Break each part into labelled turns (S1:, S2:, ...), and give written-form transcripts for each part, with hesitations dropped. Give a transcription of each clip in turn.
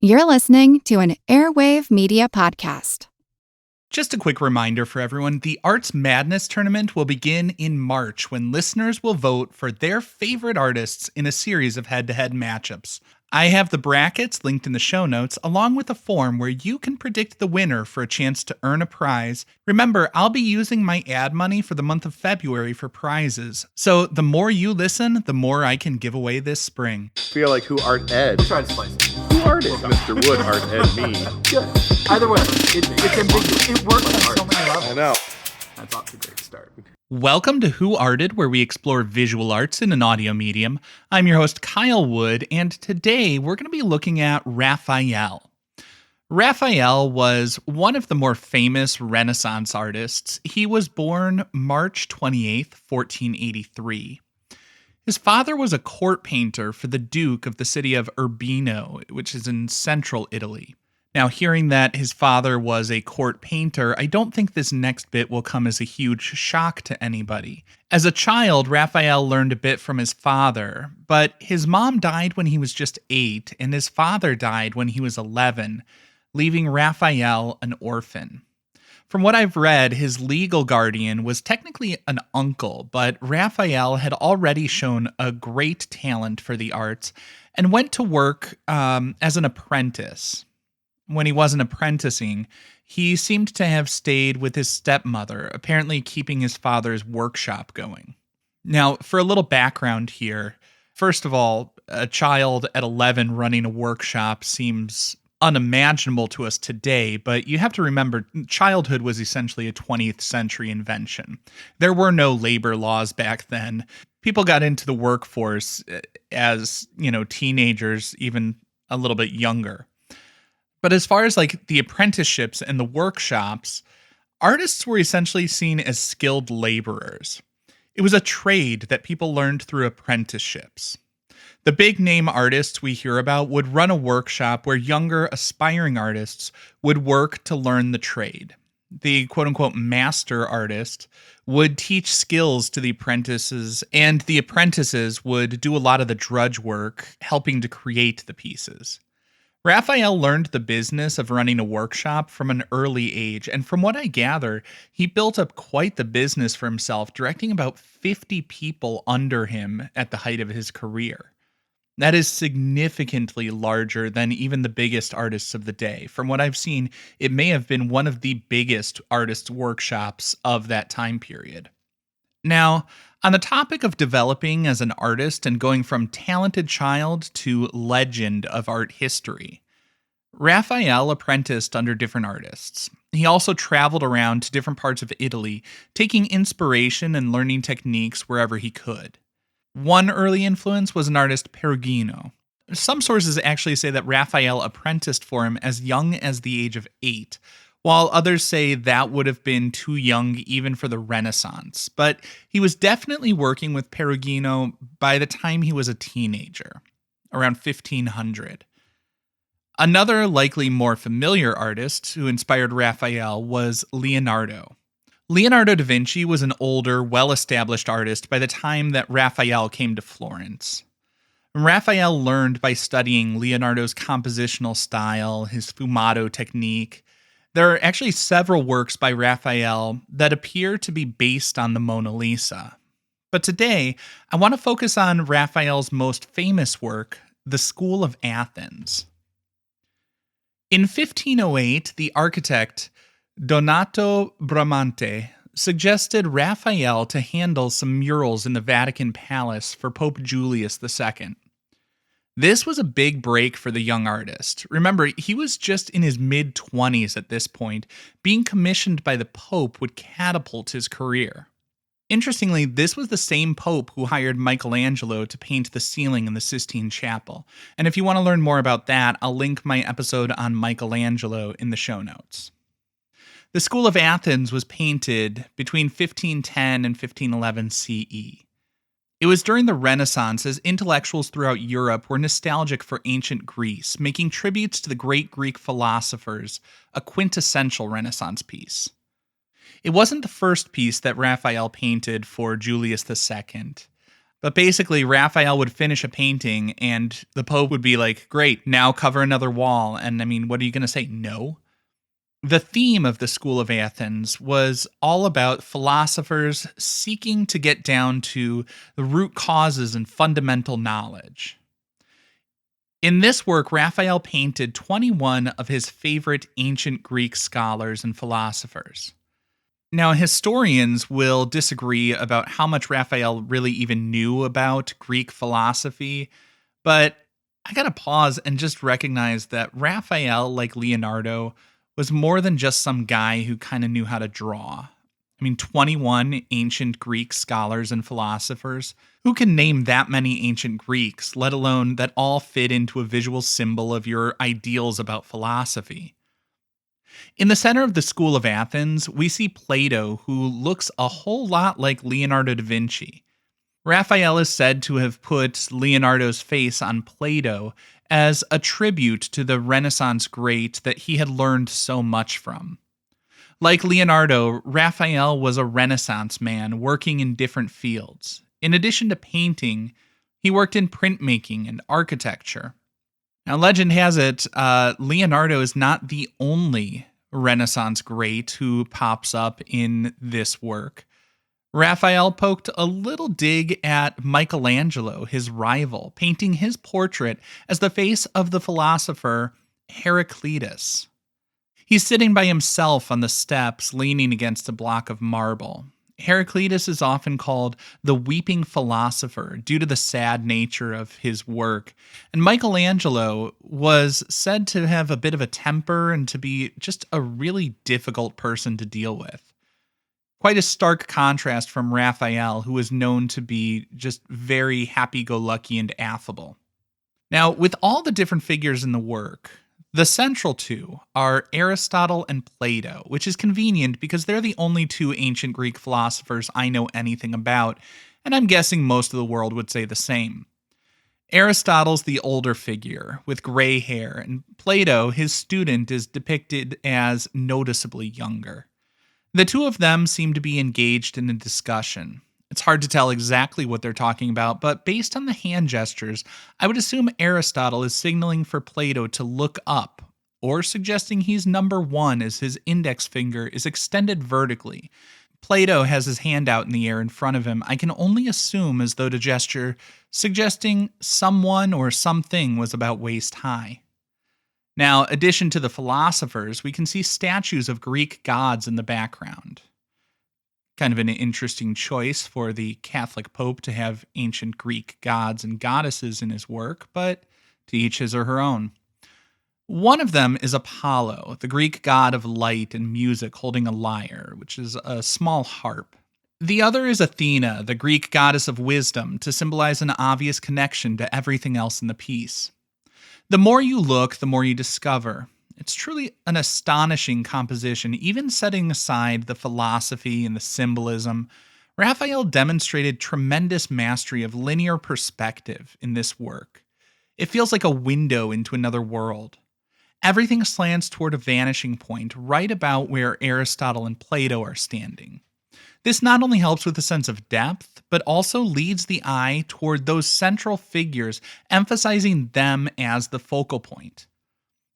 S1: You're listening to an Airwave Media Podcast.
S2: Just a quick reminder for everyone, the Arts Madness tournament will begin in March when listeners will vote for their favorite artists in a series of head-to-head matchups. I have the brackets linked in the show notes, along with a form where you can predict the winner for a chance to earn a prize. Remember, I'll be using my ad money for the month of February for prizes. So the more you listen, the more I can give away this spring.
S3: Feel like who art Ed?
S4: Try to slice it.
S3: Who art it? Mr. Wood art Ed me.
S4: Good. Either way, it's ambiguous. It works on so many levels.
S3: I know.
S4: That's off to a great start.
S2: Welcome to Who Arted, where we explore visual arts in an audio medium. I'm your host, Kyle Wood, and today we're going to be looking at Raphael. Raphael was one of the more famous Renaissance artists. He was born March 28th, 1483. His father was a court painter for the Duke of the city of Urbino, which is in central Italy. Now, hearing that his father was a court painter, I don't think this next bit will come as a huge shock to anybody. As a child, Raphael learned a bit from his father, but his mom died when he was just 8, and his father died when he was 11, leaving Raphael an orphan. From what I've read, his legal guardian was technically an uncle, but Raphael had already shown a great talent for the arts and went to work as an apprentice. When he wasn't apprenticing, he seemed to have stayed with his stepmother, apparently keeping his father's workshop going. Now, for a little background here, first of all, a child at 11 running a workshop seems unimaginable to us today, but you have to remember, childhood was essentially a 20th century invention. There were no labor laws back then. People got into the workforce as, teenagers, even a little bit younger. But as far as like the apprenticeships and the workshops, artists were essentially seen as skilled laborers. It was a trade that people learned through apprenticeships. The big name artists we hear about would run a workshop where younger aspiring artists would work to learn the trade. The quote-unquote master artist would teach skills to the apprentices, and the apprentices would do a lot of the drudge work, helping to create the pieces. Raphael learned the business of running a workshop from an early age, and from what I gather, he built up quite the business for himself, directing about 50 people under him at the height of his career. That is significantly larger than even the biggest artists of the day. From what I've seen, it may have been one of the biggest artists' workshops of that time period. Now, on the topic of developing as an artist and going from talented child to legend of art history, Raphael apprenticed under different artists. He also traveled around to different parts of Italy, taking inspiration and learning techniques wherever he could. One early influence was an artist, Perugino. Some sources actually say that Raphael apprenticed for him as young as the age of 8, while others say that would have been too young even for the Renaissance. But he was definitely working with Perugino by the time he was a teenager, around 1500. Another likely more familiar artist who inspired Raphael was Leonardo. Leonardo da Vinci was an older, well-established artist by the time that Raphael came to Florence. Raphael learned by studying Leonardo's compositional style, his sfumato technique. There are actually several works by Raphael that appear to be based on the Mona Lisa. But today, I want to focus on Raphael's most famous work, the School of Athens. In 1508, the architect Donato Bramante suggested Raphael to handle some murals in the Vatican Palace for Pope Julius II. This was a big break for the young artist. Remember, he was just in his mid-20s at this point. Being commissioned by the Pope would catapult his career. Interestingly, this was the same Pope who hired Michelangelo to paint the ceiling in the Sistine Chapel. And if you want to learn more about that, I'll link my episode on Michelangelo in the show notes. The School of Athens was painted between 1510 and 1511 CE. It was during the Renaissance as intellectuals throughout Europe were nostalgic for ancient Greece, making tributes to the great Greek philosophers a quintessential Renaissance piece. It wasn't the first piece that Raphael painted for Julius II. But basically, Raphael would finish a painting and the Pope would be like, great, now cover another wall. And I mean, what are you going to say? No? The theme of the School of Athens was all about philosophers seeking to get down to the root causes and fundamental knowledge. In this work, Raphael painted 21 of his favorite ancient Greek scholars and philosophers. Now, historians will disagree about how much Raphael really even knew about Greek philosophy, but I gotta pause and just recognize that Raphael, like Leonardo, was more than just some guy who kind of knew how to draw. I mean, 21 ancient Greek scholars and philosophers. Who can name that many ancient Greeks, let alone that all fit into a visual symbol of your ideals about philosophy? In the center of the School of Athens, we see Plato, who looks a whole lot like Leonardo da Vinci. Raphael is said to have put Leonardo's face on Plato as a tribute to the Renaissance great that he had learned so much from. Like Leonardo, Raphael was a Renaissance man working in different fields. In addition to painting, he worked in printmaking and architecture. Now, legend has it, Leonardo is not the only Renaissance great who pops up in this work. Raphael poked a little dig at Michelangelo, his rival, painting his portrait as the face of the philosopher Heraclitus. He's sitting by himself on the steps, leaning against a block of marble. Heraclitus is often called the weeping philosopher due to the sad nature of his work, and Michelangelo was said to have a bit of a temper and to be just a really difficult person to deal with. Quite a stark contrast from Raphael, who is known to be just very happy-go-lucky and affable. Now, with all the different figures in the work, the central two are Aristotle and Plato, which is convenient because they're the only two ancient Greek philosophers I know anything about, and I'm guessing most of the world would say the same. Aristotle's the older figure, with gray hair, and Plato, his student, is depicted as noticeably younger. The two of them seem to be engaged in a discussion. It's hard to tell exactly what they're talking about, but based on the hand gestures, I would assume Aristotle is signaling for Plato to look up, or suggesting he's number one as his index finger is extended vertically. Plato has his hand out in the air in front of him. I can only assume as though to gesture, suggesting someone or something was about waist high. Now, addition to the philosophers, we can see statues of Greek gods in the background. Kind of an interesting choice for the Catholic Pope to have ancient Greek gods and goddesses in his work, but to each his or her own. One of them is Apollo, the Greek god of light and music holding a lyre, which is a small harp. The other is Athena, the Greek goddess of wisdom, to symbolize an obvious connection to everything else in the piece. The more you look, the more you discover. It's truly an astonishing composition, even setting aside the philosophy and the symbolism. Raphael demonstrated tremendous mastery of linear perspective in this work. It feels like a window into another world. Everything slants toward a vanishing point right about where Aristotle and Plato are standing. This not only helps with a sense of depth, but also leads the eye toward those central figures, emphasizing them as the focal point.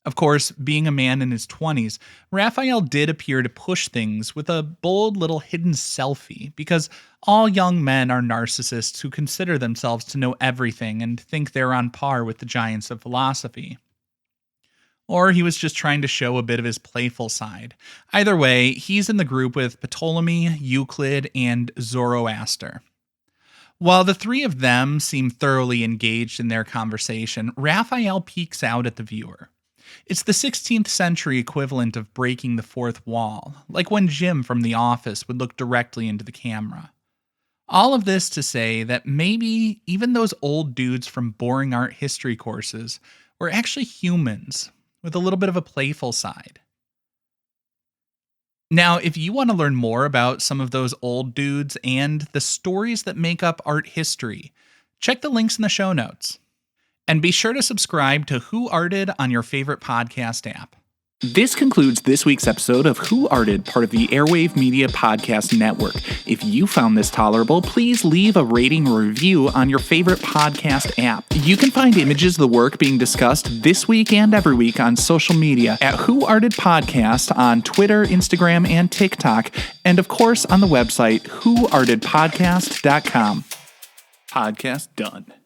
S2: Of course, being a man in his 20s, Raphael did appear to push things with a bold little hidden selfie, because all young men are narcissists who consider themselves to know everything and think they're on par with the giants of philosophy. Or he was just trying to show a bit of his playful side. Either way, he's in the group with Ptolemy, Euclid, and Zoroaster. While the three of them seem thoroughly engaged in their conversation, Raphael peeks out at the viewer. It's the 16th century equivalent of breaking the fourth wall, like when Jim from The Office would look directly into the camera. All of this to say that maybe even those old dudes from boring art history courses were actually humans with a little bit of a playful side. Now, if you want to learn more about some of those old dudes and the stories that make up art history, check the links in the show notes. And be sure to subscribe to Who Arted on your favorite podcast app. This concludes this week's episode of Who Arted, part of the Airwave Media Podcast Network. If you found this tolerable, please leave a rating or review on your favorite podcast app. You can find images of the work being discussed this week and every week on social media at Who Arted Podcast on Twitter, Instagram, and TikTok, and of course on the website whoartedpodcast.com. Podcast done.